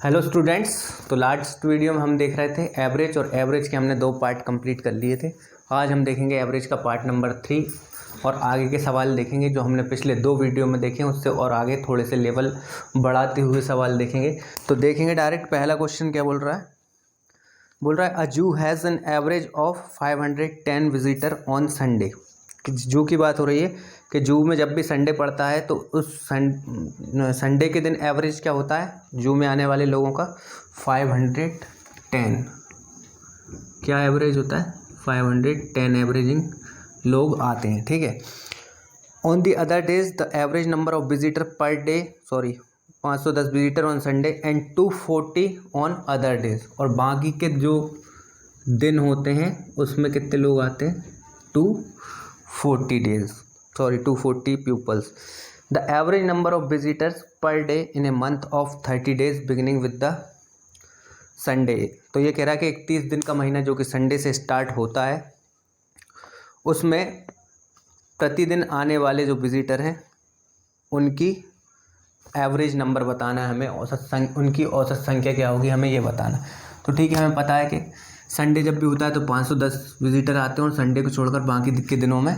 Hello students. तो last video में हम देख रहे थे एवरेज, और एवरेज के हमने 2 पार्ट कंप्लीट कर लिए थे। आज हम देखेंगे एवरेज का पार्ट नंबर 3 और आगे के सवाल देखेंगे जो हमने पिछले 2 वीडियो में देखे उससे, और आगे थोड़े से लेवल बढ़ाते हुए सवाल देखेंगे। तो देखेंगे डायरेक्ट पहला क्वेश्चन क्या बोल रहा है। बोल रहा है अ जू has an average of 510 visitor on Sunday. जू की बात हो रही है कि जू में जब भी संडे पड़ता है तो उस संडे के दिन एवरेज क्या होता है जू में आने वाले लोगों का 510 क्या एवरेज होता है 510 एवरेजिंग लोग आते हैं। ठीक है। On the other days the average number of visitor per day 510 visitor on Sunday and 240 on other days. और बाकी के जो दिन होते हैं उसमें कितने लोग आते हैं 240 pupils. The average number of visitors per day in a month of 30 days beginning with the Sunday. तो ये कह रहा है कि 31 दिन का महीना जो कि संडे से स्टार्ट होता है उसमें प्रतिदिन आने वाले जो विजिटर हैं उनकी एवरेज नंबर बताना है हमें, उनकी औसत संख्या क्या होगी हमें ये बताना। तो ठीक है, हमें पता है कि संडे जब भी होता है तो 510 विजिटर आते हैं और संडे को छोड़कर बाकी के दिनों में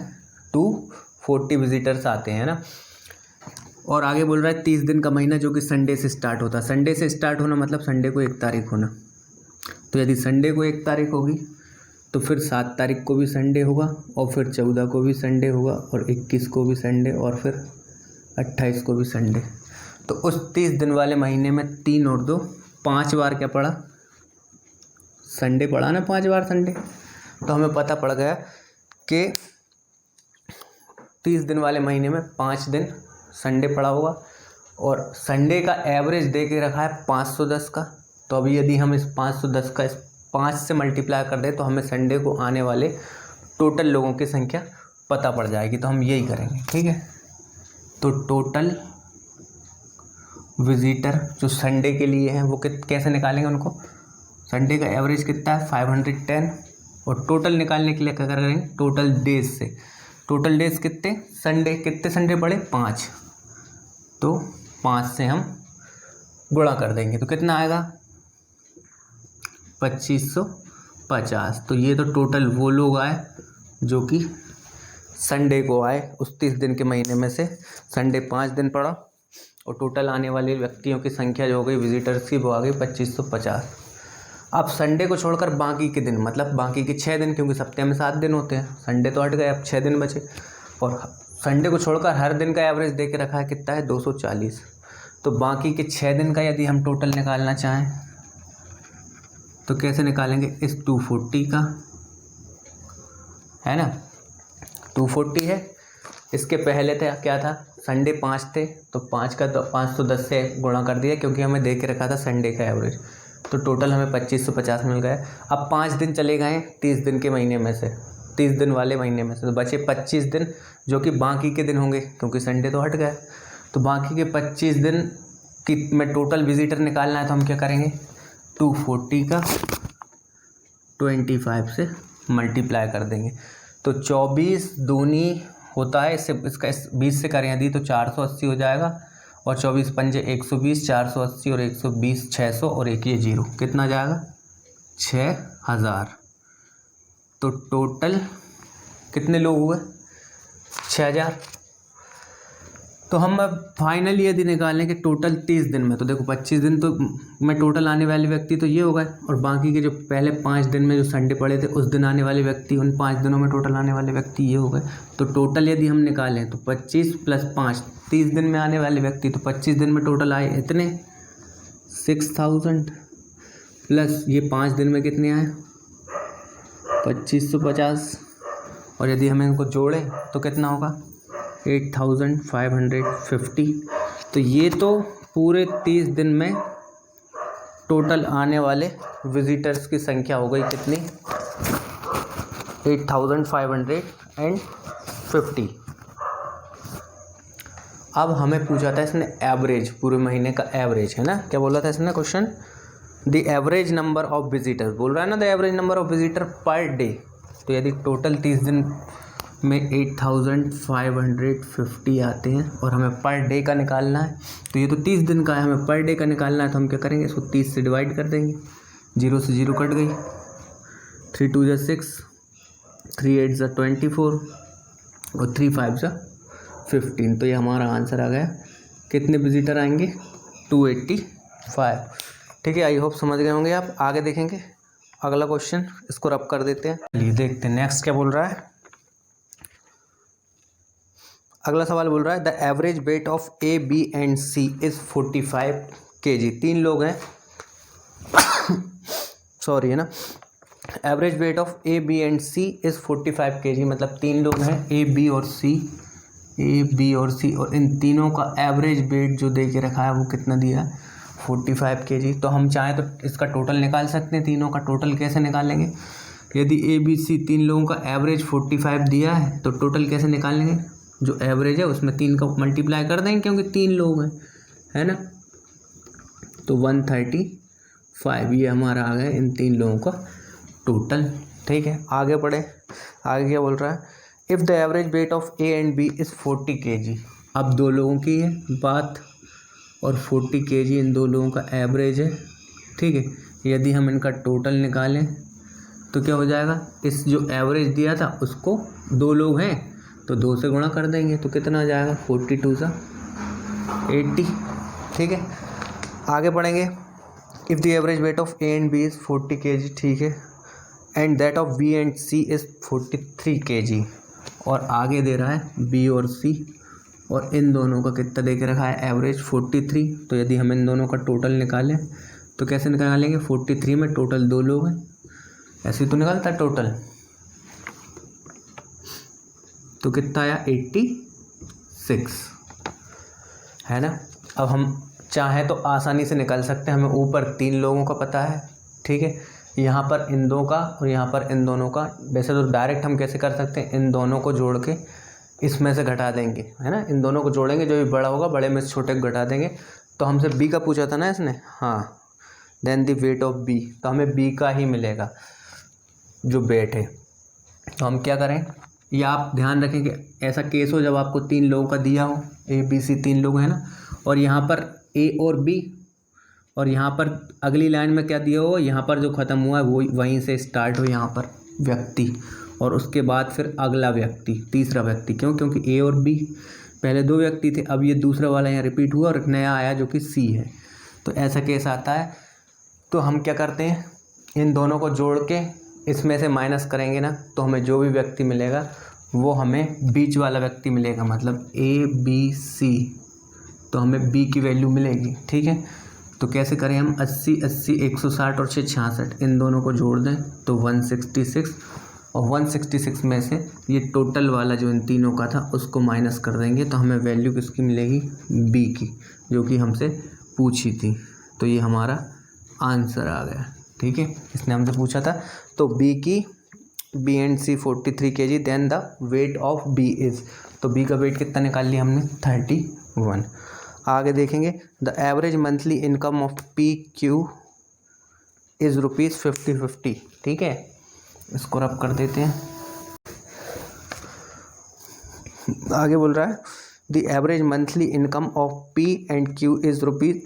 240 विजिटर्स आते हैं ना। और आगे बोल रहा है 30 दिन का महीना जो कि संडे से स्टार्ट होता है। संडे से स्टार्ट होना मतलब संडे को 1 तारीख होना। तो यदि संडे को 1 तारीख होगी तो फिर 7 तारीख को भी संडे होगा, और फिर 14 को भी संडे होगा, और 21 को भी संडे, और फिर 28 को भी संडे। तो उस 30 दिन वाले महीने में 3 और 2 5 बार क्या पड़ा संडे पड़ा ना, 5 बार संडे। तो हमें पता पड़ गया कि 30 दिन वाले महीने में 5 दिन संडे पड़ा होगा, और संडे का एवरेज दे के रखा है 510 का। तो अभी यदि हम इस 510 का इस 5 से मल्टीप्लाई कर दें तो हमें संडे को आने वाले टोटल लोगों की संख्या पता पड़ जाएगी। तो हम यही करेंगे, ठीक है। तो टोटल विजिटर जो संडे के लिए हैं वो कैसे निकालेंगे उनको। संडे का एवरेज कितना है 510, और टोटल निकालने के लिए क्या करेंगे टोटल डेज से। टोटल डेज कितने संडे पड़े 5, तो 5 से हम गुणा कर देंगे तो कितना आएगा 2550। तो ये तो टोटल वो लोग आए जो कि संडे को आए। उस 30 दिन के महीने में से संडे 5 दिन पड़ा, और टोटल आने वाले व्यक्तियों की संख्या जो हो गई विजिटर्स की वो आ गई 2550। अब संडे को छोड़कर बाकी के दिन मतलब बाकी के 6 दिन, क्योंकि सप्ताह में 7 दिन होते हैं, संडे तो हट गए, अब 6 दिन बचे। और संडे को छोड़कर हर दिन का एवरेज दे के रखा है कितना है 240। तो बाकी के 6 दिन का यदि हम टोटल निकालना चाहें तो कैसे निकालेंगे, इस 240 का है ना, 240 है। इसके पहले था क्या था संडे 5 थे, तो 5 का तो 510 से गुणा कर दिया क्योंकि हमें दे के रखा था संडे का एवरेज। तो टोटल हमें 2550 मिल गया। अब 5 दिन चले गए 30 दिन के महीने में से, 30 दिन वाले महीने में से, तो बचे 25 दिन जो कि बाकी के दिन होंगे क्योंकि संडे तो हट गया। तो बाकी के 25 दिन की में टोटल विजिटर निकालना है तो हम क्या करेंगे 240 का 25 से मल्टीप्लाई कर देंगे। तो 24 दूनी होता है, इसका 20 से करें यदि तो 480 हो जाएगा, और 24 पंजे 120, 480 और 120 600, और एक ये 0 कितना जाएगा 6000। तो टोटल कितने लोग हुए 6000। तो हम अब फाइनली यदि निकालें कि टोटल 30 दिन में, तो देखो 25 दिन तो में टोटल आने वाले व्यक्ति तो ये हो गए, और बाकी के जो पहले 5 दिन में जो संडे पड़े थे उस दिन आने वाले व्यक्ति, उन 5 दिनों में टोटल आने वाले व्यक्ति ये हो गए। तो टोटल यदि हम निकालें तो 25 + 5 30 दिन में आने वाले व्यक्ति, तो 25 दिन में टोटल आए इतने 6000, प्लस ये 5 दिन में कितने आए 2550, और यदि हम इनको जोड़ें तो कितना होगा 8550। तो ये तो पूरे 30 दिन में टोटल आने वाले विजिटर्स की संख्या हो गई कितनी 8550। अब हमें पूछा था इसने एवरेज, पूरे महीने का एवरेज है ना, क्या बोला था इसने question, the average number of visitors बोल रहा है ना, the average number of visitor per day. तो यदि टोटल 30 दिन में 8550 आते हैं और हमें पर डे का निकालना है। तो ये तो 30 दिन का है, हमें पर डे का निकालना है। तो हम क्या करेंगे, इसको 30 से डिवाइड कर देंगे, 0 से 0 कट गई, 3 2 = 6, 3 8 = 24 और 3 5 = 15। तो ये हमारा आंसर आ गया। कितने विजिटर आएंगे, 285। ठीक है, आई होप समझ गए होंगे आप। आगे देखेंगे अगला क्वेश्चन, इसको रब कर देते हैं। चलिए देखते हैं नेक्स्ट क्या बोल रहा है। अगला सवाल बोल रहा है the average weight of A B and C is 45 kg। 3 लोग हैं सॉरी है ना। Average weight of A B and C is 45 kg, मतलब 3 लोग हैं ए बी और सी, और इन तीनों का एवरेज वेट जो दे के रखा है वो कितना दिया है, 45 kg। तो हम चाहें तो इसका टोटल निकाल सकते हैं। तीनों का टोटल कैसे निकालेंगे, यदि ए बी सी 3 लोगों का एवरेज 45 दिया है तो टोटल कैसे निकालेंगे, जो एवरेज है उसमें 3 का मल्टीप्लाई कर देंगे क्योंकि 3 लोग हैं, है ना। तो 135 ये हमारा आ गया इन 3 लोगों का टोटल। ठीक है, आगे बढ़े। आगे क्या बोल रहा है, if the average weight of A and B is 40 kg। अब 2 लोगों की है बात और 40 kg इन 2 लोगों का एवरेज है। ठीक है, यदि हम इनका टोटल निकालें तो क्या हो जाएगा, इस जो एवरेज दिया था उसको 2 लोग हैं तो 2 से गुणा कर देंगे तो कितना आ जाएगा, 42 × 80। ठीक है, आगे पढ़ेंगे। If the average weight of A and B is 40 kg, ठीक है, and that of B and C is 43 kg। और आगे दे रहा है बी और सी और इन दोनों का कितना दे के रखा है, एवरेज 43। तो यदि हम इन दोनों का टोटल निकालें तो कैसे निकालेंगे, 43 में टोटल 2 लोग हैं, ऐसे ही तो निकलता है टोटल। तो कितना आया, 86, है ना। अब हम चाहें तो आसानी से निकल सकते हैं, हमें ऊपर 3 लोगों का पता है। ठीक है, यहाँ पर इन 2 का और यहाँ पर इन दोनों का। वैसे तो डायरेक्ट हम कैसे कर सकते हैं, इन दोनों को जोड़ के इसमें से घटा देंगे, है ना। इन दोनों को जोड़ेंगे, जो भी बड़ा होगा बड़े में से छोटे को घटा देंगे। तो हमसे बी का पूछा था ना इसने, हाँ, then the weight of B, तो हमें बी का ही मिलेगा जो वेट है। तो हम क्या करें, या आप ध्यान रखें कि ऐसा केस हो जब आपको 3 लोगों का दिया हो, ए बी सी 3 लोग हैं ना, और यहाँ पर ए और बी, और यहाँ पर अगली लाइन में क्या दिया हो, यहाँ पर जो ख़त्म हुआ है वो वहीं से स्टार्ट हो, यहाँ पर व्यक्ति, और उसके बाद फिर अगला व्यक्ति, तीसरा व्यक्ति। क्योंकि ए और बी पहले 2 व्यक्ति थे, अब ये दूसरा वाला यहाँ रिपीट हुआ और नया आया जो कि सी है। तो ऐसा केस आता है। तो हम क्या करते हैं, इन दोनों को जोड़ के इसमें से माइनस करेंगे ना, तो हमें जो भी व्यक्ति मिलेगा वो हमें बीच वाला व्यक्ति मिलेगा, मतलब ए बी सी। तो हमें बी की वैल्यू मिलेगी। ठीक है, तो कैसे करें हम, 80 80 160 और 6 66, इन दोनों को जोड़ दें तो 166, और 166 में से ये टोटल वाला जो इन तीनों का था उसको माइनस कर देंगे तो हमें वैल्यू किसकी मिलेगी, बी की, जो कि हमसे पूछी थी। तो ये हमारा आंसर आ गया। ठीक है, इसने हमसे पूछा था। तो बी की, B and C 43 kg, then the weight of B is, तो बी का वेट कितना निकाल लिया हमने, 31। आगे देखेंगे, the average monthly income of P Q is ₹50 ठीक है, इसको रब कर देते हैं। आगे बोल रहा है the average monthly income of P and Q is ₹50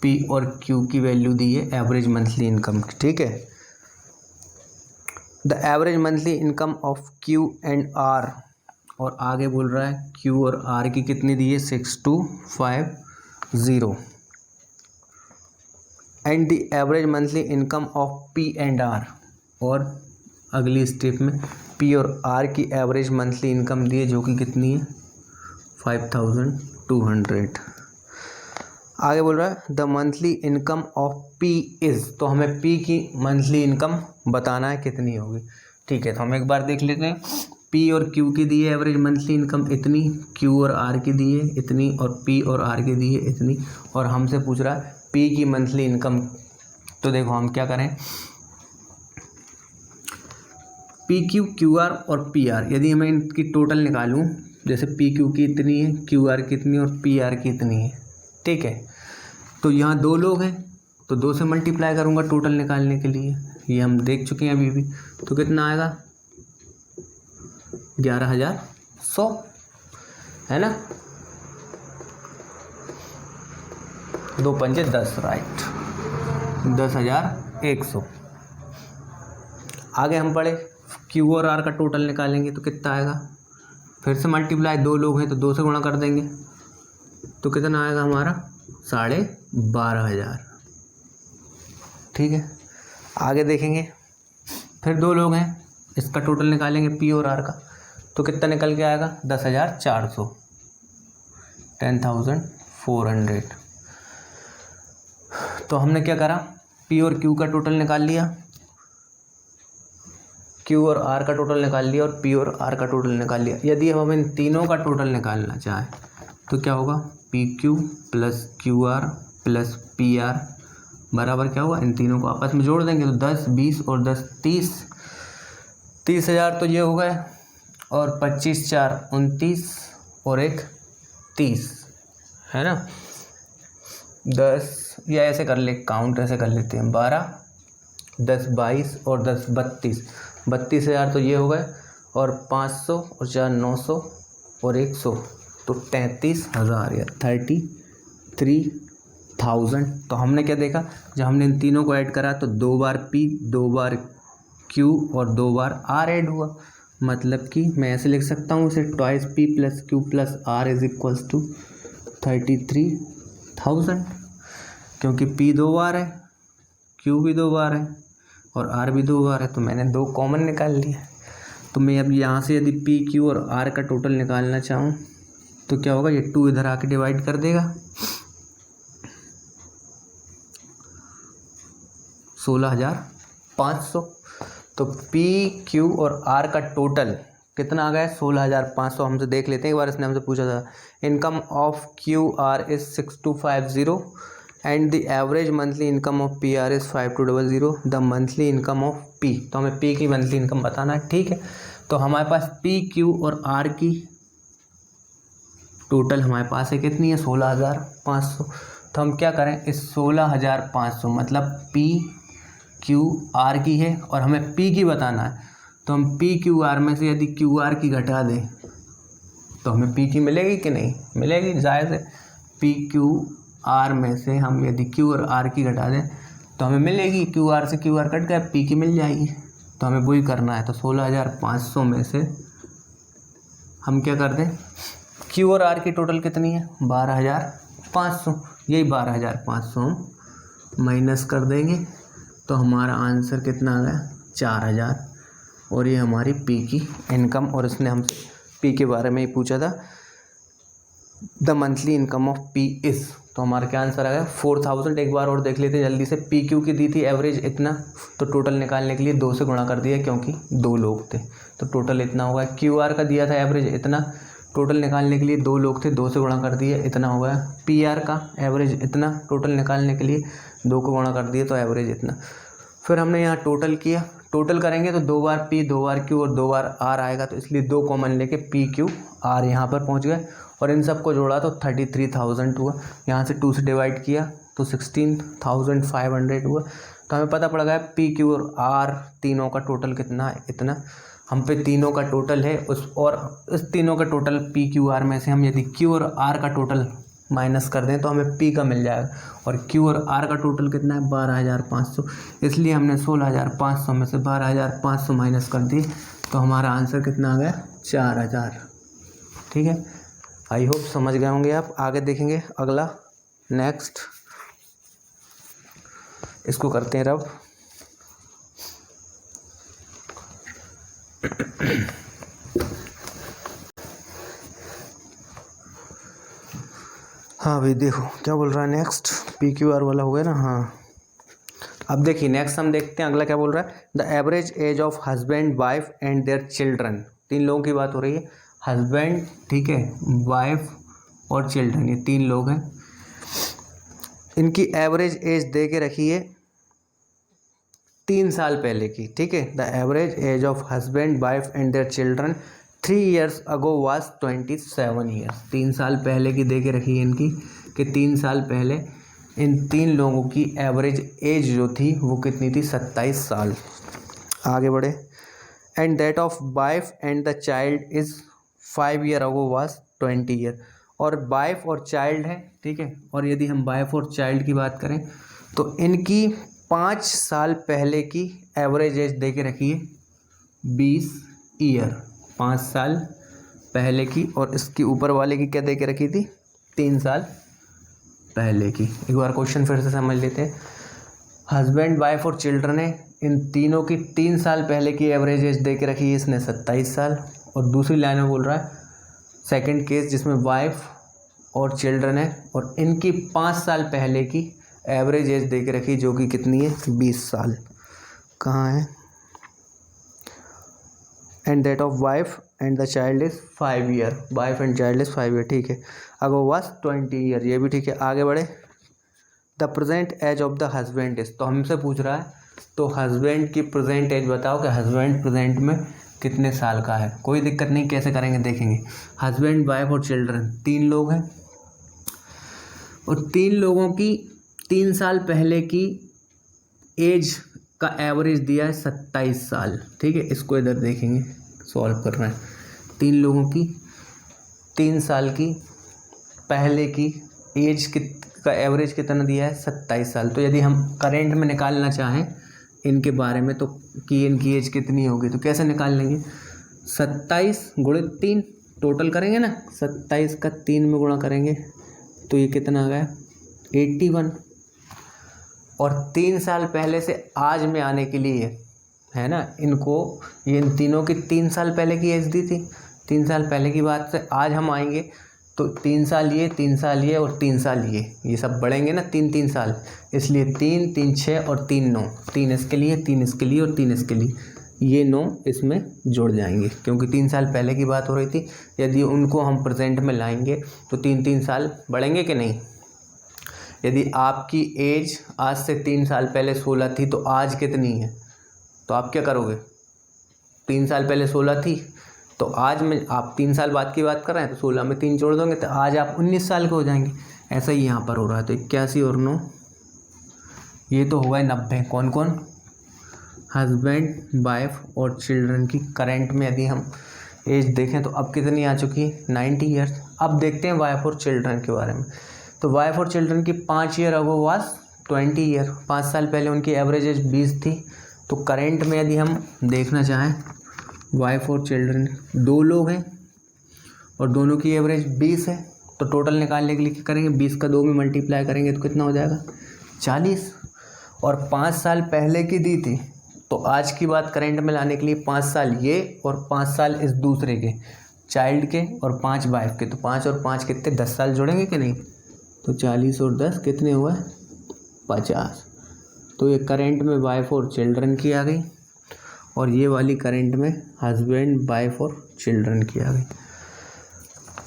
P और क्यू की वैल्यू दी है एवरेज मंथली इनकम की। ठीक है, the average monthly income of Q and R, और आगे बोल रहा है क्यू और आर की कितनी दी है, 6250, and the average monthly income of P and R, और अगली स्टेप में पी और आर की एवरेज मंथली इनकम दी है जो कि कितनी है, 5200। आगे बोल रहा है the monthly income of P is, तो हमें पी की मंथली इनकम बताना है कितनी होगी। ठीक है, तो हम एक बार देख लेते हैं। पी और क्यू की दी है एवरेज मंथली इनकम इतनी, क्यू और आर की दी है इतनी, और पी और आर की दी है इतनी, और हमसे पूछ रहा है पी की मंथली इनकम। तो देखो हम क्या करें, पी क्यू, क्यू आर और पी आर, यदि मैं इनकी टोटल निकालूं, जैसे पी क्यू की इतनी है, क्यू आर की इतनी और पी आर की इतनी है। ठीक है, तो यहाँ 2 लोग हैं तो 2 से मल्टीप्लाई करूँगा टोटल निकालने के लिए, ये हम देख चुके हैं अभी भी। तो कितना आएगा 11,100, है ना। 2 पंजे 10, राइट, 10,100। आगे हम पढ़े क्यू और आर का टोटल निकालेंगे तो कितना आएगा, फिर से मल्टीप्लाई, 2 लोग हैं तो 2 से गुणा कर देंगे, तो कितना आएगा हमारा 12,500। ठीक है, आगे देखेंगे, फिर 2 लोग हैं, इसका टोटल निकालेंगे पी और आर का, तो कितना निकल के आएगा 10,400, 10,400। तो हमने क्या करा, पी और क्यू का टोटल निकाल लिया, क्यू और आर का टोटल निकाल लिया, और पी और आर का टोटल निकाल लिया। यदि हम इन तीनों का टोटल निकालना चाहें तो क्या होगा, P Q plus Q R plus P R बराबर क्या हुआ, इन तीनों को आपस में जोड़ देंगे तो 10, 20 और 10 30, 30,000 तो ये हो गए, और 25 4 29 और 1 30, है ना। 10 या ऐसे कर ले, काउंट ऐसे कर लेते हैं, 12, 10 22 और 10 32, 32,000 तो ये हो गए, और 500 और 4 900 और 100, तो 33,000 या 33,000। तो हमने क्या देखा, जब हमने इन तीनों को ऐड करा तो 2 बार पी, 2 बार क्यू और 2 बार आर ऐड हुआ। मतलब कि मैं ऐसे लिख सकता हूँ इसे, twice P plus Q plus R is equals to 33,000, क्योंकि पी 2 बार है, क्यू भी 2 बार है और आर भी 2 बार है, तो मैंने 2 कॉमन निकाल लिया। तो मैं अब यहाँ से यदि पी क्यू और आर का टोटल निकालना चाहूँ तो क्या होगा, ये 2 इधर आके डिवाइड कर देगा, 16,500। तो पी क्यू और आर का टोटल कितना आ गया, 16,500। हमसे देख लेते हैं एक बार, इसने हमसे पूछा था, income of Q R is 6250 and the average monthly income of P R is 5200, the monthly income of P. तो हमें पी की मंथली इनकम बताना है, ठीक है। तो हमारे पास पी क्यू और आर की टोटल हमारे पास है कितनी है, 16,500। तो हम क्या करें, इस 16,500 मतलब पी क्यू आर की है और हमें पी की बताना है, तो हम पी क्यू आर में से यदि क्यू आर की घटा दें तो हमें पी की मिलेगी कि नहीं मिलेगी, जायज़ है। पी क्यू आर में से हम यदि क्यू और आर की घटा दें तो हमें मिलेगी, क्यू आर से क्यू आर कट गया, पी की मिल जाएगी। तो हमें वही करना है, तो 16,500 में से हम क्या कर दें, क्यू और आर की टोटल कितनी है 12,500, यही 12,500 हम माइनस कर देंगे, तो हमारा आंसर कितना आ गया 4,000। और ये हमारी पी की इनकम, और इसने हमसे पी के बारे में ही पूछा था, the monthly income of P is, तो हमारा क्या आंसर आ गया 4,000। एक बार और देख लेते हैं जल्दी से, पी क्यू की दी थी एवरेज इतना, तो टोटल निकालने के लिए 2 से गुणा कर दिया क्योंकि 2 लोग थे, तो टोटल इतना होगा। क्यू आर का दिया था एवरेज इतना, टोटल निकालने के लिए 2 लोग थे, 2 से गुणा कर दिए, इतना हो गया। पी आर का एवरेज इतना, टोटल निकालने के लिए 2 को गुणा कर दिए तो एवरेज इतना। फिर हमने यहाँ टोटल किया, टोटल करेंगे तो 2 बार पी 2 बार क्यू और 2 बार आर आएगा, तो इसलिए 2 कॉमन लेके पी क्यू आर यहाँ पर पहुँच गए, और इन सबको जोड़ा तो 33,000 हुआ। यहाँ से 2 से डिवाइड किया तो 16,500 हुआ। तो हमें पता पड़ गया पी क्यू और आर तीनों का टोटल कितना है, इतना। हम पे तीनों का टोटल है उस, और इस तीनों का टोटल पी क्यू आर में से हम यदि क्यू और आर का टोटल माइनस कर दें तो हमें पी का मिल जाएगा, और क्यू और आर का टोटल कितना है 12,500, इसलिए हमने 16,500 में से 12,500 माइनस कर दिए, तो हमारा आंसर कितना आ गया 4,000। ठीक है, आई होप समझ गए होंगे आप। आगे देखेंगे अगला, नेक्स्ट इसको करते हैं रब। हाँ भाई देखो क्या बोल रहा है नेक्स्ट, पी क्यू आर वाला हो गया ना। हाँ अब देखिए नेक्स्ट हम देखते हैं अगला क्या बोल रहा है, the average age of husband wife and their children. 3 लोगों की बात हो रही है, हस्बैंड, ठीक है, वाइफ और चिल्ड्रन, ये 3 लोग हैं। इनकी एवरेज एज दे के रखी है 3 साल पहले की, ठीक है। The average age of husband wife and their children 3 years ago was 27 years। 3 साल पहले की दे के रखी है इनकी, कि 3 साल पहले इन 3 लोगों की एवरेज एज जो थी वो कितनी थी, 27 साल। आगे बढ़े। And that of wife and the child is 5 year ago was 20 year. और वाइफ और चाइल्ड है, ठीक है। और यदि हम वाइफ और चाइल्ड की बात करें तो इनकी 5 साल पहले की एवरेज एज दे के रखी है 20 ईयर, 5 साल पहले की। और इसकी ऊपर वाले की क्या दे के रखी थी, 3 साल पहले की। एक बार क्वेश्चन फिर से समझ लेते हैं। हस्बैंड वाइफ और चिल्ड्रन है, इन तीनों की 3 साल पहले की एवरेज एज दे के रखी है इसने 27 साल। और दूसरी लाइन में बोल रहा है सेकंड केस जिसमें वाइफ और चिल्ड्रन है और इनकी 5 साल पहले की एवरेज एज दे के रखी जो कि कितनी है, 20 साल। कहाँ है, and that of wife and the child is 5 year, wife and child is 5 year, ठीक है। अगो वाज 20 ईयर, ये भी ठीक है। आगे बढ़े। The present age of the husband is, तो हमसे पूछ रहा है तो हस्बैंड की प्रेजेंट एज बताओ कि हस्बैंड प्रेजेंट में कितने साल का है। कोई दिक्कत नहीं, कैसे करेंगे देखेंगे। हस्बैंड वाइफ और चिल्ड्रन 3 लोग हैं और 3 लोगों की 3 साल पहले की एज का एवरेज दिया है 27 साल, ठीक है। इसको इधर देखेंगे, सॉल्व कर रहे हैं। 3 लोगों की 3 साल की पहले की एज का एवरेज कितना दिया है, 27 साल। तो यदि हम करेंट में निकालना चाहें इनके बारे में तो कि इनकी एज कितनी होगी तो कैसे निकाल लेंगे, 27 गुणित 3 टोटल करेंगे ना, 27 का 3 में गुणा करेंगे तो ये कितना आ गया, 81। और 3 साल पहले से आज में आने के लिए है ना, इनको ये इन तीनों की 3 साल पहले की एज दी थी। 3 साल पहले की बात से आज हम आएंगे तो 3 साल ये, 3 साल ये और 3 साल ये सब बढ़ेंगे ना 3-3 साल, इसलिए 3 3 6 और 3 9, 3 इसके लिए, 3 इसके लिए और 3 इसके लिए, ये 9 इसमें जुड़ जाएंगे क्योंकि 3 साल पहले की बात हो रही थी। यदि उनको हम प्रेजेंट में लाएंगे तो 3-3 साल बढ़ेंगे कि नहीं। यदि आपकी एज आज से 3 साल पहले 16 थी तो आज कितनी है, तो आप क्या करोगे, 3 साल पहले 16 थी तो आज में आप 3 साल बाद की बात कर रहे हैं तो 16 में 3 जोड़ दोगे तो आज आप 19 साल के हो जाएंगे। ऐसा ही यहाँ पर हो रहा है। तो 81 और 9 ये तो हो गए 90। कौन कौन, हस्बैंड वाइफ और चिल्ड्रन की करंट में यदि हम एज देखें तो अब कितनी आ चुकी है, 90 ईयर्स। अब देखते हैं वाइफ और चिल्ड्रन के बारे में। तो वाइफ और चिल्ड्रन की 5 ईयर अगो वाज 20 ईयर, 5 साल पहले उनकी एवरेज एज 20 थी। तो करंट में यदि हम देखना चाहें वाइफ और चिल्ड्रन 2 लोग हैं और दोनों की एवरेज 20 है तो टोटल निकालने के लिए क्या करेंगे, 20 का 2 में मल्टीप्लाई करेंगे तो कितना हो जाएगा, 40। और 5 साल पहले की दी थी तो आज की बात करंट में लाने के लिए 5 साल ये और 5 साल इस दूसरे के चाइल्ड के और 5 वाइफ के, तो 5 और 5 कितने, 10 साल जोड़ेंगे कि नहीं। तो 40 और 10 कितने हुआ, 50। तो ये करंट में वाइफ और चिल्ड्रन की आ गई और ये वाली करंट में हस्बैंड वाइफ और चिल्ड्रन की आ गई।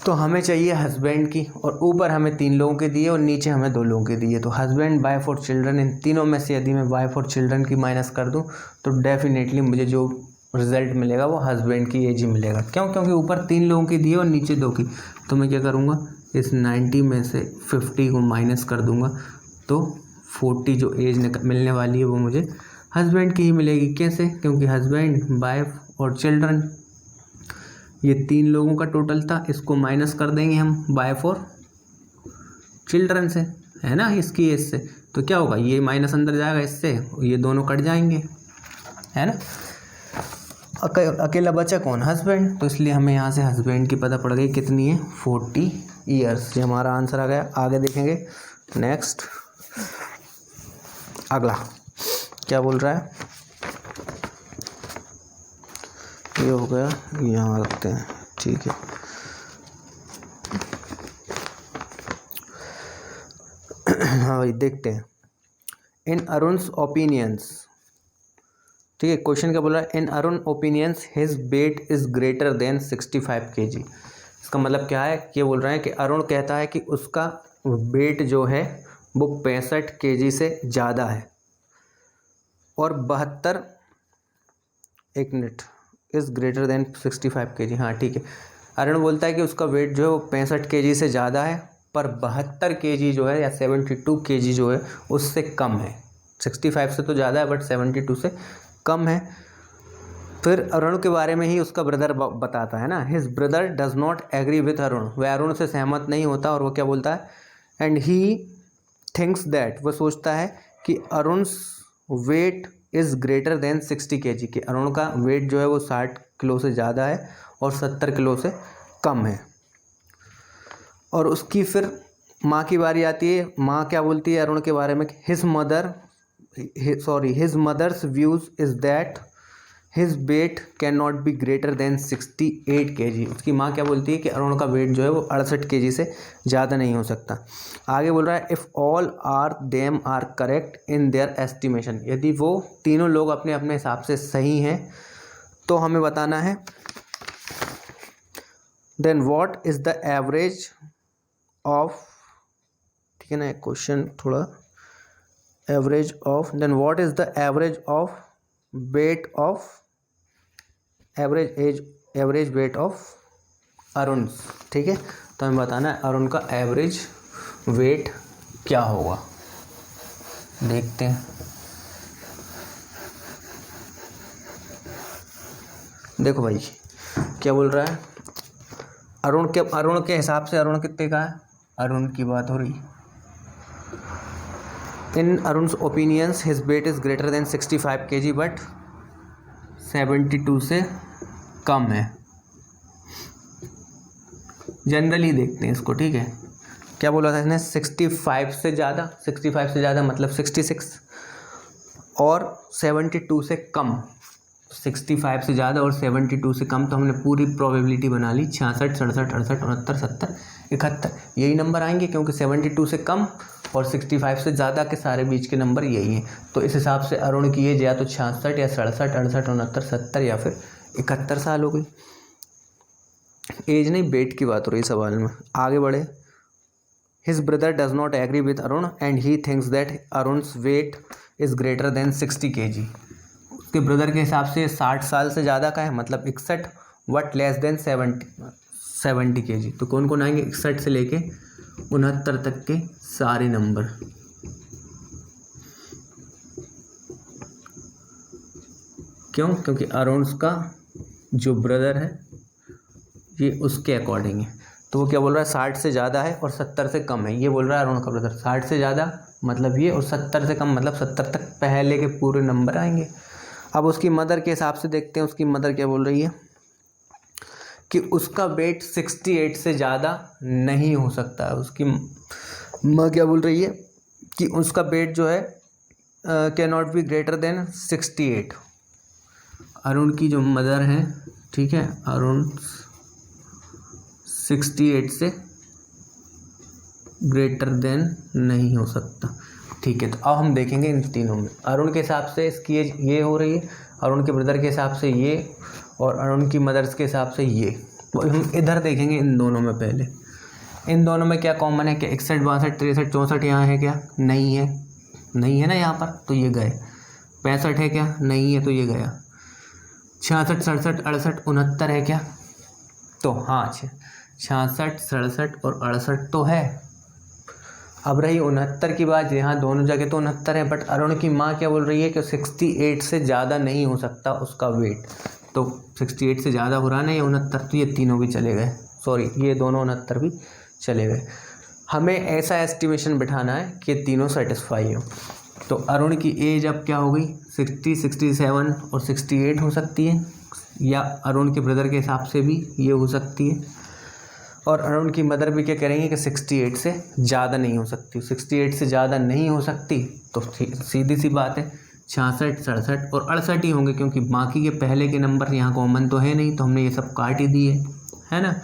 तो हमें चाहिए हस्बैंड की और ऊपर हमें 3 लोगों के दिए और नीचे हमें 2 लोगों के दिए। तो हस्बैंड वाइफ और चिल्ड्रन इन तीनों में से यदि मैं वाइफ और चिल्ड्रन की माइनस कर दूं तो डेफिनेटली मुझे जो रिजल्ट मिलेगा वो हस्बैंड की एज ही मिलेगा। क्यों, क्योंकि ऊपर 3 लोगों की दी है और नीचे 2 की। तो मैं क्या करूँगा, इस 90 में से 50 को माइनस कर दूँगा तो 40 जो एज मिलने वाली है वो मुझे हस्बैंड की ही मिलेगी। कैसे, क्योंकि हस्बैंड वाइफ और चिल्ड्रन ये 3 लोगों का टोटल था, इसको माइनस कर देंगे हम वाइफ और चिल्ड्रन से, है ना, इसकी एज से। तो क्या होगा, ये माइनस अंदर जाएगा इससे, ये दोनों कट जाएंगे, है ना। अकेला बचा कौन, हस्बैंड। तो इसलिए हमें यहाँ से हस्बैंड की पता पड़ गई कितनी है, 40 ईयर्स। ये हमारा आंसर आ गया। आगे देखेंगे नेक्स्ट, अगला क्या बोल रहा है, ये हो गया, यहाँ रखते हैं, ठीक है। हाँ भाई देखते हैं। इन अरुण्स ओपिनियंस, ठीक है, क्वेश्चन क्या बोल रहा है, in Arun opinions his weight is greater than 65 kg। इसका मतलब क्या है, ये बोल रहा है कि अरुण कहता है कि उसका वेट जो है वो 65 kg से ज़्यादा है और 72, एक minute, is greater than 65 kg। हाँ ठीक है, अरुण बोलता है कि उसका वेट जो है वो 65 kg से ज़्यादा है पर 72 kg जो है या 72 kg जो है उससे कम है। 65 से तो ज़्यादा है बट 72 से कम है। फिर अरुण के बारे में ही उसका ब्रदर बताता है ना, his brother does not agree with Arun, वह अरुण से सहमत नहीं होता और वो क्या बोलता है, एंड ही थिंक्स दैट, वह सोचता है कि Arun's weight is greater than 60 kg, कि अरुण का वेट जो है वो 60 किलो से ज़्यादा है और 70 किलो से कम है। और उसकी फिर माँ की बारी आती है। माँ क्या बोलती है अरुण के बारे में, his mother's views is that his weight can not be greater than 68 kg। उसकी माँ क्या बोलती है कि अरुण का वेट जो है वो 68 kg से ज़्यादा नहीं हो सकता। आगे बोल रहा है if all are them are correct in their estimation, यदि वो तीनों लोग अपने अपने हिसाब से सही हैं तो हमें बताना है then what is the average of, ठीक है ना, क्वेश्चन थोड़ा average of, then what is the average of weight of average weight of Arun, ठीक है। तो हमें बताना है अरुण का एवरेज वेट क्या होगा। देखते हैं, देखो भाई क्या बोल रहा है, अरुण के हिसाब से अरुण कितने का है, अरुण की बात हो रही। In Arun's opinions his weight is greater than 65 kg but 72 से कम है। जनरली देखते हैं इसको, ठीक है। क्या बोला था इसने, 65 से ज़्यादा मतलब 66 और 72 से कम। 65 से ज़्यादा और 72 से कम, तो हमने पूरी प्रोबेबिलिटी बना ली 66, 67, 68, 69, 70, 71 यही नंबर आएंगे, क्योंकि 72 से कम और 65 से ज़्यादा के सारे बीच के नंबर यही हैं। तो इस हिसाब से अरुण की एज या तो 66 या 67, 68, 69, 70 या फिर 71 साल हो गई। एज नहीं, वेट की बात हो रही सवाल में। आगे बढ़े, his brother does not agree with Arun and he thinks that Arun's weight is greater than 60 kg। उसके ब्रदर के हिसाब से 60 साल से ज़्यादा का है, मतलब 61, बट लेस देन 70 kg। तो कौन कौन आएंगे, 61 से लेके 69 तक के सारे नंबर। क्यों, क्योंकि अरुण का जो ब्रदर है ये उसके अकॉर्डिंग है। तो वो क्या बोल रहा है, 60 से ज़्यादा है और 70 से कम है। ये बोल रहा है अरुण का ब्रदर 60 से ज़्यादा मतलब ये, और 70 से कम मतलब 70 तक पहले के पूरे नंबर आएंगे। अब उसकी मदर के हिसाब से देखते हैं, उसकी मदर क्या बोल रही है कि उसका वेट 68 से ज़्यादा नहीं हो सकता है। उसकी माँ क्या बोल रही है कि उसका वेट जो है can not be greater than 68। Arun की जो मदर है, ठीक है, अरुण 68 से ग्रेटर देन नहीं हो सकता, ठीक है। तो अब हम देखेंगे इन तीनों में, अरुण के हिसाब से इसकी एज ये हो रही है, अरुण के ब्रदर के हिसाब से ये, और अरुण की मदर्स के हिसाब से ये। तो हम इधर देखेंगे इन दोनों में। पहले इन दोनों में क्या कॉमन है, क्या 61, 62, 63, 64 यहाँ है क्या, नहीं है, नहीं है ना यहाँ पर, तो ये गए। 65 है क्या, नहीं है, तो ये गया। 66, 67, 68, 69 है क्या, तो हाँ 66, 67 और 68 तो है। अब रही 69 की बात, यहाँ दोनों जगह तो 69 है, बट अरुण की माँ क्या बोल रही है कि 68 से ज़्यादा नहीं हो सकता उसका वेट। तो 68 से ज़्यादा हो रहा ना ये 69, तो ये तीनों भी चले गए, सॉरी ये दोनों 69 भी चले गए। हमें ऐसा एस्टिमेशन बिठाना है कि तीनों सेटिस्फाई हो। तो अरुण की एज अब क्या हो गई, 60, 67 और 68 हो सकती है, या अरुण के ब्रदर के हिसाब से भी ये हो सकती है। और अरुण की मदर भी क्या करेंगे कि 68 से ज़्यादा नहीं हो सकती। 68 से ज़्यादा नहीं हो सकती तो सीधी सी बात है 66, 67 और 68 ही होंगे, क्योंकि बाकी के पहले के नंबर यहाँ कॉमन तो है नहीं, तो हमने ये सब काट ही दिए, है ना।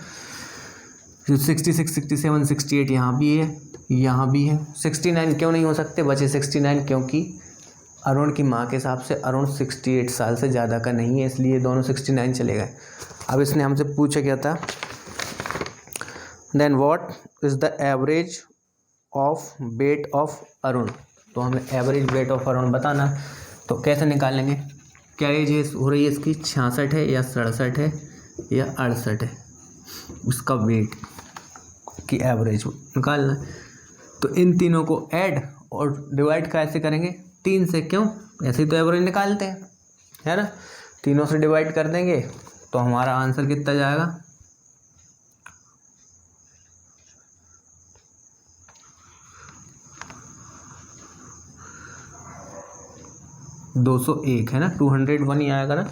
66, 67, 68 यहाँ भी है, यहाँ भी है। 69 क्यों नहीं हो सकते बचे 69, क्योंकि अरुण की माँ के हिसाब से अरुण 68 साल से ज़्यादा का नहीं है, इसलिए दोनों 69 चले गए। अब इसने हमसे पूछा क्या था, then what is the average of weight of Arun. तो हमें एवरेज वेट ऑफ अरुण बताना, तो कैसे निकालेंगे, क्या एज हो रही है इसकी, 66 है या 67 है या 68 है, उसका वेट। की एवरेज निकालना है। तो इन तीनों को ऐड और डिवाइड कैसे करेंगे, 3 से। क्यों, ऐसे ही तो एवरेज निकालते हैं, है ना। तीनों से डिवाइड कर देंगे तो हमारा आंसर कितना जाएगा, 201 है ना, 201 ही आएगा ना।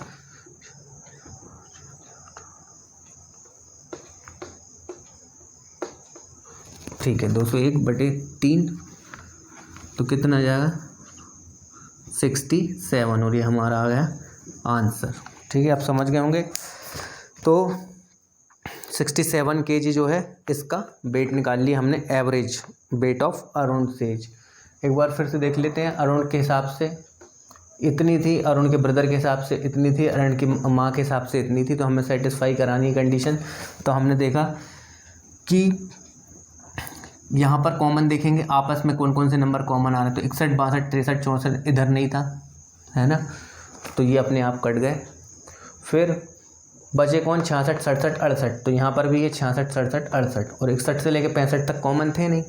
ठीक है, 201/3 तो कितना जाएगा, 67, और ये हमारा आ गया आंसर। ठीक है, आप समझ गए होंगे। तो 67 kg जो है इसका वेट निकाल लिया हमने, average weight of Arun says. एक बार फिर से देख लेते हैं। अरुण के हिसाब से इतनी थी, अरुण के ब्रदर के हिसाब से इतनी थी, अरुण की माँ के हिसाब से इतनी थी, तो हमें सेटिस्फाई करानी है कंडीशन। तो हमने देखा कि यहाँ पर कॉमन देखेंगे आपस में कौन कौन से नंबर कॉमन आ रहे हैं। तो 61, 62, 63, 64 इधर नहीं था, है ना, तो ये अपने आप कट गए। फिर बचे कौन, 66, 67, 68। तो यहाँ पर भी ये 66, 67, 68 और 61 से लेके 65 तक कॉमन थे नहीं।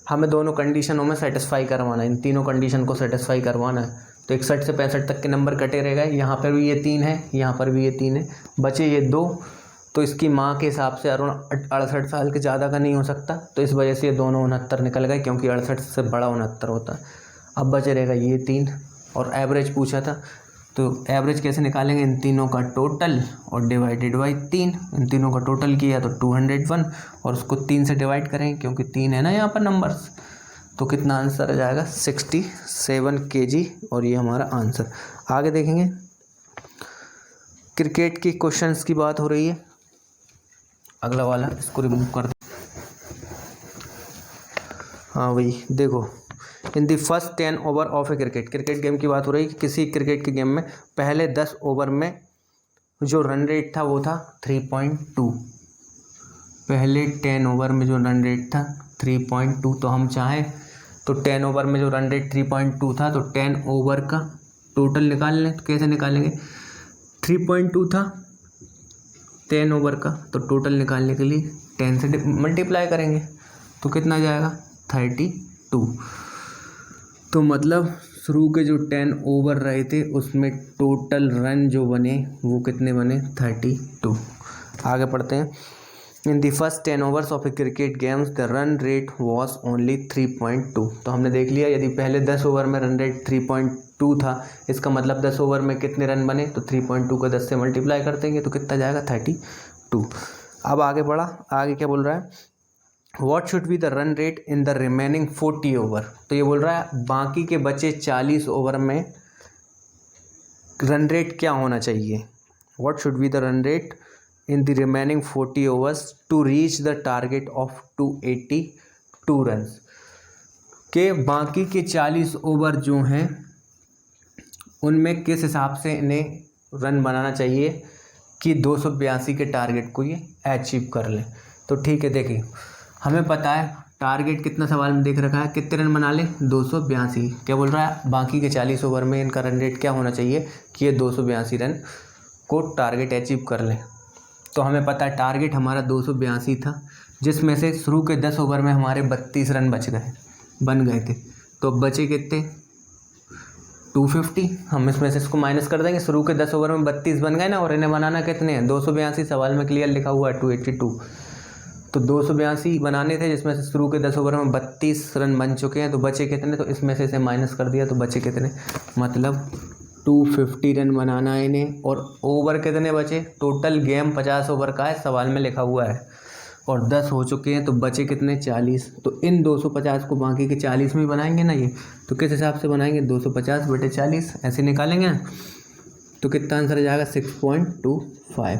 हमें दोनों कंडीशनों में सेटिस्फाई करवाना है, इन तीनों कंडीशन को सेटिस्फाई करवाना है। तो 61 से 65 तक के नंबर कटे रह गए। यहाँ पर भी ये 3 है, यहाँ पर भी ये 3 है, बचे ये 2। तो इसकी माँ के हिसाब से अरुण 68 साल के ज़्यादा का नहीं हो सकता, तो इस वजह से ये दोनों 69 निकल गए, क्योंकि 68 से बड़ा 69 होता है। अब बचे रहेगा ये 3, और एवरेज पूछा था, तो एवरेज कैसे निकालेंगे, इन तीनों का टोटल और डिवाइडेड बाई 3। इन तीनों का टोटल किया तो 201, और उसको 3 से डिवाइड करेंगे क्योंकि 3 है ना यहाँ पर नंबर्स। तो कितना आंसर आ जाएगा, 67 kg, और ये हमारा आंसर। आगे देखेंगे, क्रिकेट की क्वेश्चंस की बात हो रही है। अगला वाला इसको रिमूव कर दो। हाँ भाई देखो, in the first 10 over of a cricket game की बात हो रही है कि किसी क्रिकेट के गेम में पहले 10 ओवर में जो रन रेट था वो था 3.2। पहले 10 ओवर में जो रन रेट था 3.2। तो हम चाहें तो 10 ओवर में जो रन रेट 3.2 था, तो 10 ओवर का टोटल निकाल लें। तो कैसे निकालेंगे, 3.2 था 10 ओवर का, तो टोटल निकालने के लिए 10 से मल्टीप्लाई करेंगे तो कितना जाएगा, 32। तो मतलब शुरू के जो 10 ओवर रहे थे उसमें टोटल रन जो बने वो कितने बने, 32। आगे पढ़ते हैं। In the first 10 overs of a cricket games the run rate was only 3.2। तो हमने देख लिया, यदि पहले 10 ओवर में रन रेट 3.2 था, इसका मतलब 10 ओवर में कितने रन बने, तो 3.2 को 10 से मल्टीप्लाई कर देंगे तो कितना जाएगा, 32। अब आगे बढ़ा, आगे क्या बोल रहा है, what should be the run rate in the remaining 40 over. तो ये बोल रहा है बाकी के बचे 40 ओवर में रन रेट क्या होना चाहिए। What should be the run rate in the remaining 40 overs to reach the target of 282 runs. के बाकी के 40 ओवर जो हैं उनमें किस हिसाब से इन्हें रन बनाना चाहिए कि 282 के टारगेट को ये अचीव कर लें। तो ठीक है, देखिए हमें पता है टारगेट कितना सवाल में देख रखा है, कितने रन बना लें, 282। क्या बोल रहा है, बाकी के 40 ओवर में इनका रन रेट क्या होना चाहिए कि ये 282 रन को टारगेट अचीव कर लें। तो हमें पता है टारगेट हमारा 282 था, जिसमें से शुरू के 10 ओवर में हमारे 32 रन बन गए थे। तो बचे कितने, 250। हम इसमें से इसको माइनस कर देंगे, शुरू के 10 ओवर में 32 बन गए ना, और इन्हें बनाना कितने हैं, 282। सवाल में क्लियर लिखा हुआ है 282। तो 282 बनाने थे, जिसमें से शुरू के 10 ओवर में 32 रन बन चुके हैं। तो बचे कितने, तो इसमें से इसे माइनस कर दिया तो बचे कितने, मतलब 250 रन बनाना है इन्हें। और ओवर कितने बचे, टोटल गेम 50 ओवर का है, सवाल में लिखा हुआ है, और 10 हो चुके हैं, तो बचे कितने, 40। तो इन 250 को बाकी के 40 में बनाएंगे ना ये, तो किस हिसाब से बनाएंगे, 250/40 ऐसे निकालेंगे। तो कितना आंसर आ जाएगा, 6.25।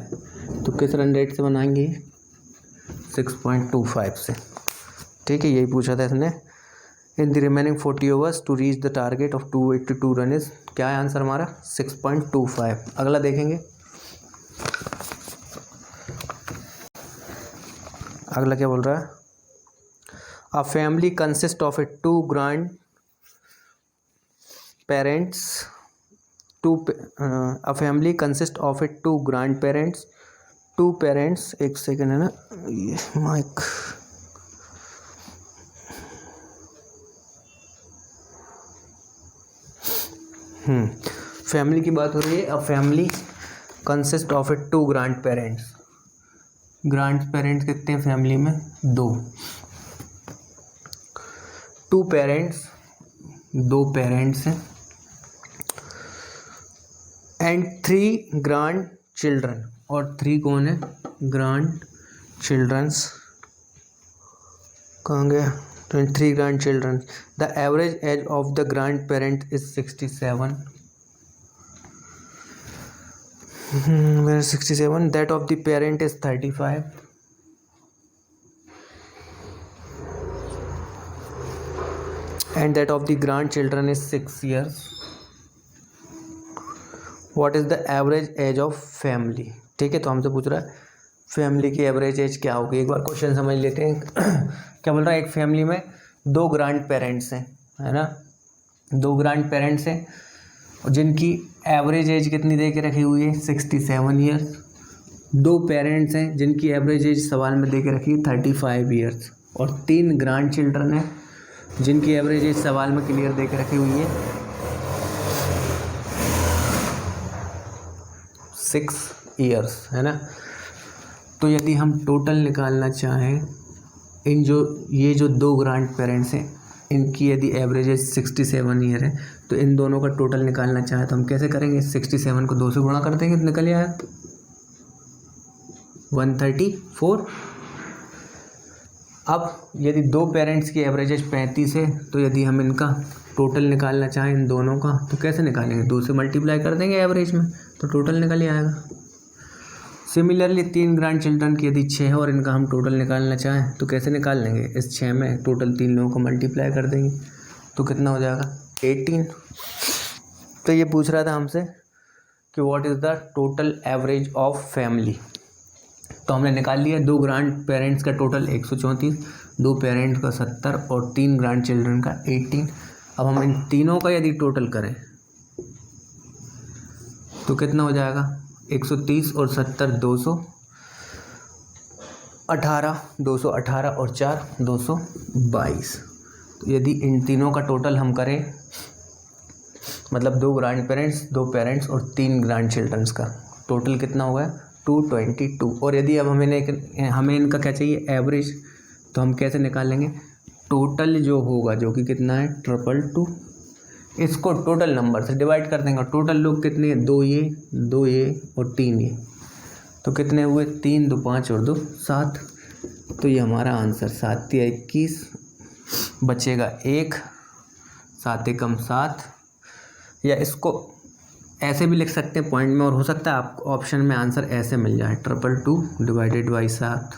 तो किस रन रेट से बनाएंगे, 6.25 से। ठीक है, यही पूछा था इसने। In the remaining 40 overs to reach the target of 282 run is, क्या है आंसर हमारा, 6.25। अगला देखेंगे, अगला क्या बोल रहा है, a family consist of a 2 grand parents a family consist of a 2 grand parents, 2 parents, एक सेकेंड है ना, ये माइक फैमिली की बात हो रही है। A family consist of a 2 grand parents. Grand parents कितने हैं फैमिली में? 2। 2 पेरेंट्स, 2 पेरेंट्स हैं एंड 3 ग्रैंड चिल्ड्रन। और 3 कौन है? Grand childrens. कहाँ गया? 3 grand children. The average age of the grand parent is 67। 67। That of the parent is 35। And that of the grand children is 6 years। What is the average age of family? ठीक है, तो हमसे पूछ रहा है family की average age क्या होगी। एक बार क्वेश्चन समझ लेते हैं। क्या बोल रहा है? एक फैमिली में 2 ग्रैंड पेरेंट्स हैं, है ना। 2 ग्रैंड पेरेंट्स हैं और जिनकी एवरेज एज कितनी दे के रखी हुई है? 67 ईयर्स। 2 पेरेंट्स हैं जिनकी एवरेज एज सवाल में दे के रखी है 35 ईयर्स। और 3 ग्रैंड चिल्ड्रन हैं जिनकी एवरेज एज सवाल में क्लियर दे के रखी हुई है 6 ईयर्स, है ना। तो यदि हम टोटल निकालना चाहें ये जो 2 ग्रैंड पेरेंट्स हैं इनकी यदि एवरेज एज 67 ईयर है तो इन दोनों का टोटल निकालना चाहें तो हम कैसे करेंगे? 67 को 2 से गुणा कर देंगे तो निकल आया 134। अब यदि 2 पेरेंट्स की एवरेज एज 35 है तो यदि हम इनका टोटल निकालना चाहें इन दोनों का तो कैसे निकालेंगे? 2 से मल्टीप्लाई कर देंगे एवरेज में तो टोटल निकल ही आएगा। सिमिलरली 3 ग्रैंड चिल्ड्रन की यदि 6 है और इनका हम टोटल निकालना चाहें तो कैसे निकाल लेंगे? इस 6 में टोटल 3 लोगों को मल्टीप्लाई कर देंगे तो कितना हो जाएगा? 18। तो ये पूछ रहा था हमसे कि what is the total average of family. तो हमने निकाल लिया 2 ग्रैंड पेरेंट्स का टोटल 134, 2 पेरेंट्स का 70 और 3 ग्रैंड चिल्ड्रन का 18। अब हम इन तीनों का यदि टोटल करें तो कितना हो जाएगा? 130 और 70 218, 218 और 4 222। तो यदि इन तीनों का टोटल हम करें मतलब 2 ग्रैंड पेरेंट्स, 2 पेरेंट्स और 3 ग्रैंड चिल्ड्रंस का टोटल कितना हुआ है? 222। और यदि अब हमें इनका क्या चाहिए? एवरेज। तो हम कैसे निकालेंगे? टोटल जो होगा जो कि कितना है? 222। इसको टोटल नंबर से डिवाइड कर देंगे। टोटल लोग कितने हैं? 2 ये और 3 ये। तो कितने हुए? 3 2 5 और 2 7। तो ये हमारा आंसर 7 या 21 बचेगा 1, 7 एकम 7। या इसको ऐसे भी लिख सकते हैं पॉइंट में और हो सकता है आपको ऑप्शन में आंसर ऐसे मिल जाए 222 डिवाइडेड बाई 7।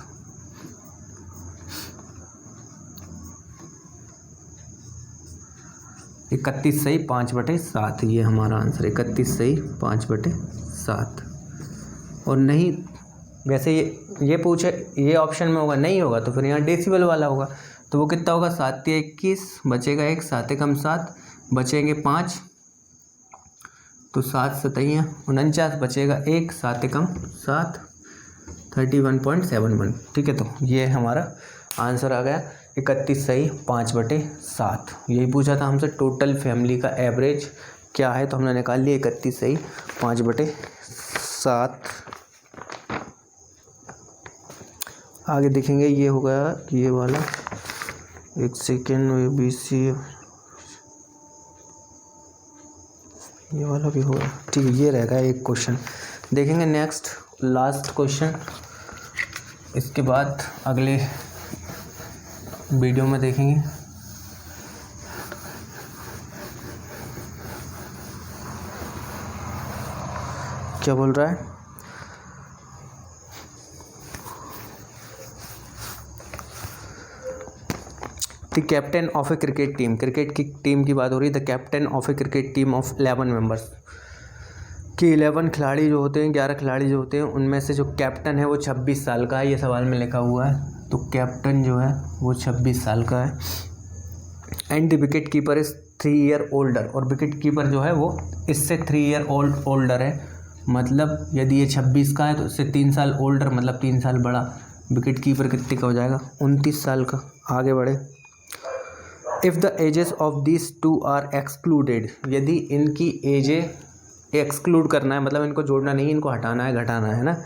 इकतीस सही 5/7। ये हमारा आंसर 31 सही 5/7। और नहीं वैसे ये पूछे ये ऑप्शन में होगा, नहीं होगा तो फिर यहाँ डेसिबल वाला होगा। तो वो कितना होगा? 7 या 21 बचेगा 1, 7 एकम 7 बचेंगे 5 तो 7 7 49 बचेगा 1, 7 एकम 7 31.71। ठीक है, तो ये हमारा आंसर आ गया 31 सही 5/7। यही पूछा था हमसे टोटल फैमिली का एवरेज क्या है, तो हमने निकाल लिया 31 सही 5/7। आगे देखेंगे ये होगा ये वाला, एक सेकेंड में BC ये वाला भी होगा। ठीक है, ये रहेगा एक क्वेश्चन। देखेंगे नेक्स्ट लास्ट क्वेश्चन, इसके बाद अगले वीडियो में देखेंगे। क्या बोल रहा है? The captain of a cricket team, cricket की टीम की बात हो रही है। The captain of a cricket team of 11 members कि 11 खिलाड़ी जो होते हैं, 11 खिलाड़ी जो होते हैं, उनमें से जो कैप्टन है वो 26 साल का है। ये सवाल में लिखा हुआ है, तो कैप्टन जो है वो 26 साल का है। And the wicket keeper is 3 year older, और विकेट कीपर जो है वो इससे 3 ईयर ओल्डर है। मतलब यदि ये 26 का है तो इससे 3 साल ओल्डर, मतलब 3 साल बड़ा। विकेट कीपर कितने का हो जाएगा? 29 साल का। आगे बढ़े। If the ages of this two are excluded, यदि इनकी एजे एक्सक्लूड करना है, मतलब इनको जोड़ना नहीं, इनको हटाना है, घटाना है ना।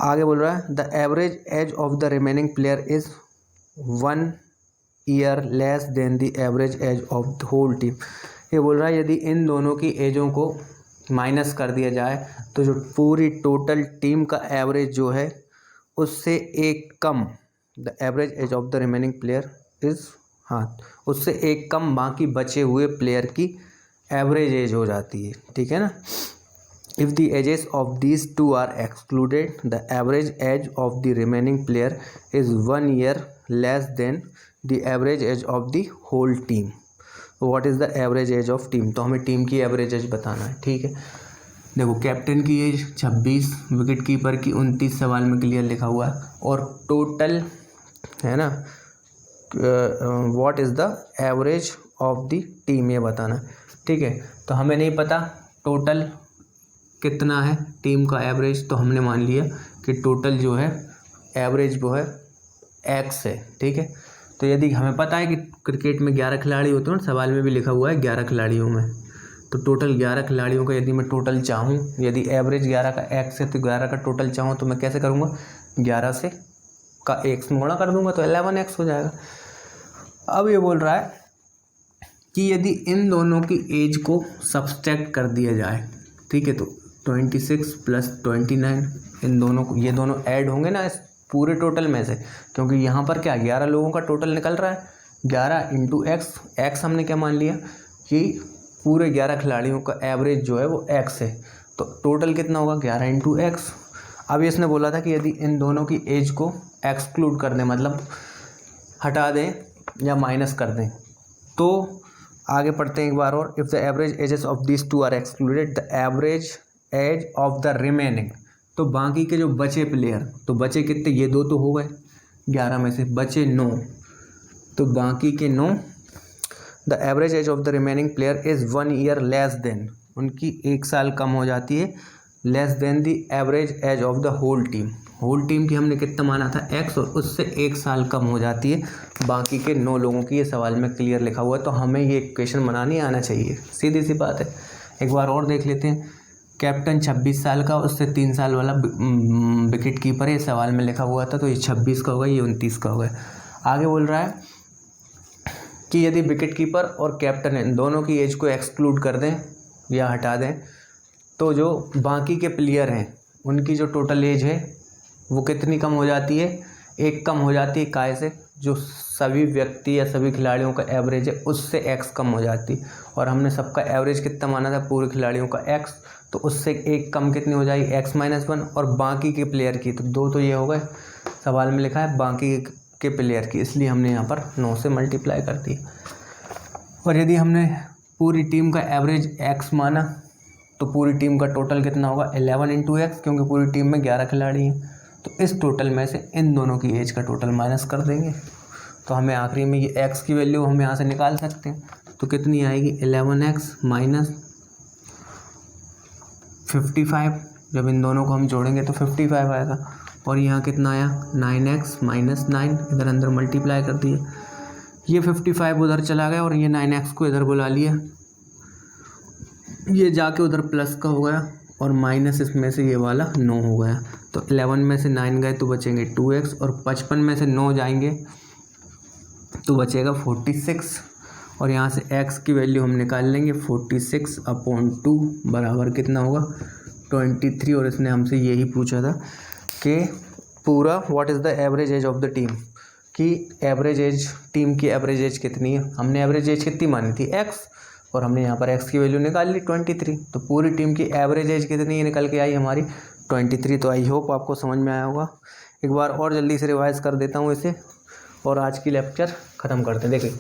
आगे बोल रहा है the average age of the remaining player is 1 year less than the average age of the whole team. ये बोल रहा है यदि इन दोनों की एजों को माइनस कर दिया जाए तो जो पूरी टोटल टीम का एवरेज जो है उससे एक कम, the average age of the remaining player is, हाँ, उससे एक कम बाकी बचे हुए प्लेयर की एवरेज एज हो जाती है, ठीक है ना। If the ages of these two are excluded the average age of the remaining player is 1 year less than the average age of the whole team. What is the average age of team, तो हमें team की average age बताना है, ठीक है। देखो captain की as 26, wicket keeper की 29 सवाल में क्लियर लिखा हुआ है, और टोटल है ना what is the average of the team ये बताना, ठीक है। तो हमें नहीं पता टोटल कितना है टीम का एवरेज, तो हमने मान लिया कि टोटल जो है एवरेज वो है एक्स है, ठीक है। तो यदि हमें पता है कि क्रिकेट में 11 खिलाड़ी होते हैं, सवाल में भी लिखा हुआ है 11 खिलाड़ियों में, तो टोटल 11 खिलाड़ियों का यदि मैं टोटल चाहूँ, यदि एवरेज 11 का एक्स है तो 11 का टोटल चाहूँ तो मैं कैसे करूँगा, 11 से का एक्स में गुणा कर दूंगा तो 11x हो जाएगा। अब ये बोल रहा है कि यदि इन दोनों की एज को सब्सट्रैक्ट कर दिया जाए, ठीक है, तो 26 + 29 इन दोनों को, ये दोनों ऐड होंगे ना इस पूरे टोटल में से, क्योंकि यहाँ पर क्या 11 लोगों का टोटल निकल रहा है, 11 × x हमने क्या मान लिया कि पूरे 11 खिलाड़ियों का एवरेज जो है वो x है, तो टोटल कितना होगा 11 × x। अब इसने बोला था कि यदि इन दोनों की एज को एक्सक्लूड कर दें, मतलब हटा दें या माइनस कर दें, तो आगे पढ़ते हैं एक बार और। If the average ages of this two are excluded the average age of the remaining, तो बाकी के जो बचे प्लेयर, तो बचे कितने, ये 2 तो हो गए 11 में से, बचे 9, तो बाकी के 9, the average age of the remaining player is 1 year less than, उनकी 1 साल कम हो जाती है, less than the average age of the whole team. Whole team की हमने कितना माना था x, और उससे 1 साल कम हो जाती है बाकी के 9 लोगों की। ये सवाल में क्लियर लिखा हुआ है, तो हमें ये इक्वेशन बनानी आना चाहिए, सीधी सी बात है। एक बार और देख लेते हैं। कैप्टन 26 साल का, उससे 3 साल वाला विकेट कीपर है, सवाल में लिखा हुआ था, तो ये 26 का होगा, ये 29 का होगा। आगे बोल रहा है कि यदि विकेट कीपर और कैप्टन है दोनों की एज को एक्सक्लूड कर दें या हटा दें, तो जो बाकी के प्लेयर हैं उनकी जो टोटल एज है वो कितनी कम हो जाती है, 1 कम हो जाती है। काय से, जो सभी व्यक्ति या सभी खिलाड़ियों का एवरेज है उससे x कम हो जाती, और हमने सबका एवरेज कितना माना था पूरे खिलाड़ियों का x, तो उससे 1 कम कितनी हो जाएगी x - 1, और बाकी के प्लेयर की तो 2 तो ये हो गए, सवाल में लिखा है बाकी के प्लेयर की, इसलिए हमने यहाँ पर 9 से मल्टीप्लाई कर दी। और यदि हमने पूरी टीम का एवरेज x माना तो पूरी टीम का टोटल कितना होगा 11 × x, क्योंकि पूरी टीम में 11 खिलाड़ी हैं, तो इस टोटल में से इन दोनों की एज का टोटल माइनस कर देंगे, तो हमें आखिरी में ये x की वैल्यू हम यहाँ से निकाल सकते हैं। तो कितनी आएगी 11x - 55, जब इन दोनों को हम जोड़ेंगे तो 55 आएगा, और यहाँ कितना आया 9x - 9, इधर अंदर मल्टीप्लाई कर दिए, ये 55 उधर चला गया और ये 9x को इधर बुला लिया, ये जाके उधर प्लस का हो गया, और माइनस इसमें से ये वाला 9 हो गया, तो 11 में से 9 गए तो बचेंगे 2x, और 55 में से 9 जाएंगे तो बचेगा 46, और यहाँ से x की वैल्यू हम निकाल लेंगे 46/2 बराबर कितना होगा 23, और इसने हमसे यही पूछा था कि पूरा what is the average age of the team, कि एवरेज एज, टीम की एवरेज एज कितनी है। हमने एवरेज एज कितनी मानी थी x, और हमने यहाँ पर x की वैल्यू निकाल ली 23, तो पूरी टीम की एवरेज एज कितनी निकल के आई हमारी 23। तो आई होप आपको समझ में आया होगा। एक बार और जल्दी से रिवाइज कर देता हूँ इसे, और आज की लेक्चर ख़त्म करते हैं। देखिए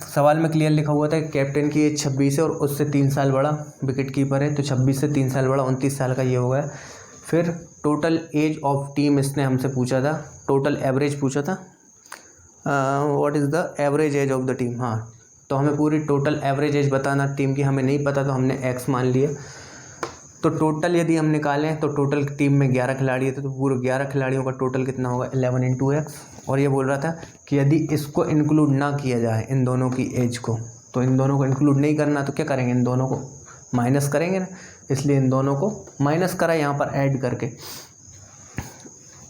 सवाल में क्लियर लिखा हुआ था कि कैप्टन की एज 26 है और उससे 3 साल बड़ा विकेट कीपर है, तो 26 से 3 साल बड़ा 29 साल का ये हो गया। फिर टोटल एज ऑफ टीम इसने हमसे पूछा था, टोटल एवरेज पूछा था, what is the average age of the team. हाँ, तो हमें पूरी टोटल एवरेज एज बताना टीम की, हमें नहीं पता तो हमने x मान लिया। तो टोटल यदि हम निकालें तो टोटल टीम में 11 खिलाड़ी है, तो पूरे 11 खिलाड़ियों का टोटल कितना होगा 11 × x। और ये बोल रहा था कि यदि इसको इंक्लूड ना किया जाए इन दोनों की एज को, तो इन दोनों को इंक्लूड नहीं करना तो क्या करेंगे, इन दोनों को माइनस करेंगे ना, इसलिए इन दोनों को माइनस करा यहाँ पर ऐड करके।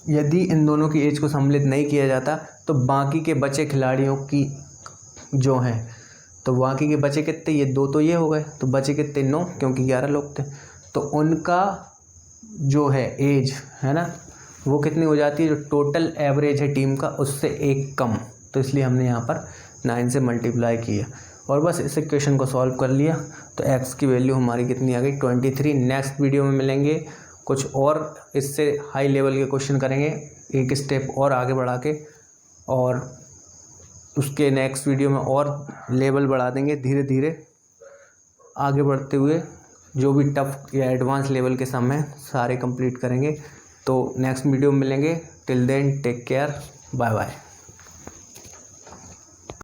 यदि इन दोनों की एज को सम्मिलित नहीं किया जाता तो बाकी के बचे खिलाड़ियों की जो हैं, तो बाकी के बचे कितने, ये 2 तो ये हो गए, तो बचे कितने 9, क्योंकि 11 लोग थे, तो उनका जो है एज है ना वो कितनी हो जाती है, जो टोटल एवरेज है टीम का उससे 1 कम, तो इसलिए हमने यहाँ पर 9 से मल्टीप्लाई किया और बस इस इक्वेशन को सॉल्व कर लिया। तो x की वैल्यू हमारी कितनी आ गई 23। नेक्स्ट वीडियो में मिलेंगे, कुछ और इससे हाई लेवल के क्वेश्चन करेंगे, एक स्टेप और आगे बढ़ा के, और उसके नेक्स्ट वीडियो में और लेवल बढ़ा देंगे धीरे धीरे आगे बढ़ते हुए। जो भी टफ या एडवांस लेवल के सम हैं सारे कंप्लीट करेंगे। तो नेक्स्ट वीडियो में मिलेंगे, till then take care, bye bye.